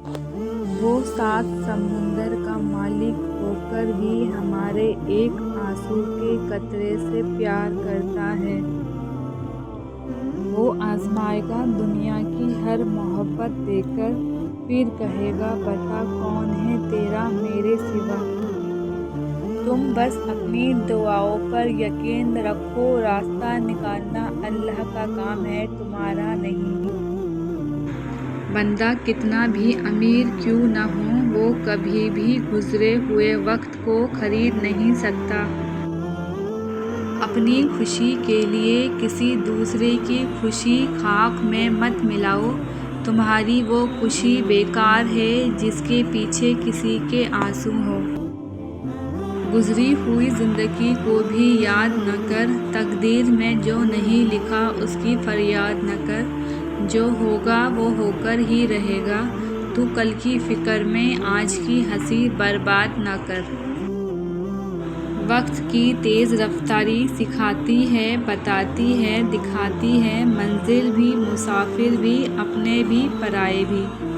वो 7 समुंदर का मालिक होकर भी हमारे एक आंसू के कतरे से प्यार करता है। वो आजमाएगा दुनिया की हर मोहब्बत देकर, फिर कहेगा बता कौन है तेरा मेरे सिवा। तुम बस अपनी दुआओं पर यकीन रखो, रास्ता निकालना अल्लाह का काम है, तुम्हारा नहीं। बंदा कितना भी अमीर क्यों न हो, वो कभी भी गुजरे हुए वक्त को खरीद नहीं सकता। अपनी खुशी के लिए किसी दूसरे की खुशी खाक में मत मिलाओ। तुम्हारी वो खुशी बेकार है जिसके पीछे किसी के आंसू हो। गुजरी हुई जिंदगी को भी याद न कर, तकदीर में जो नहीं लिखा उसकी फरियाद न कर। जो होगा वो होकर ही रहेगा, तू कल की फिक्र में आज की हंसी बर्बाद न कर। वक्त की तेज़ रफ्तारी सिखाती है, बताती है, दिखाती है मंजिल भी, मुसाफिर भी, अपने भी, पराए भी।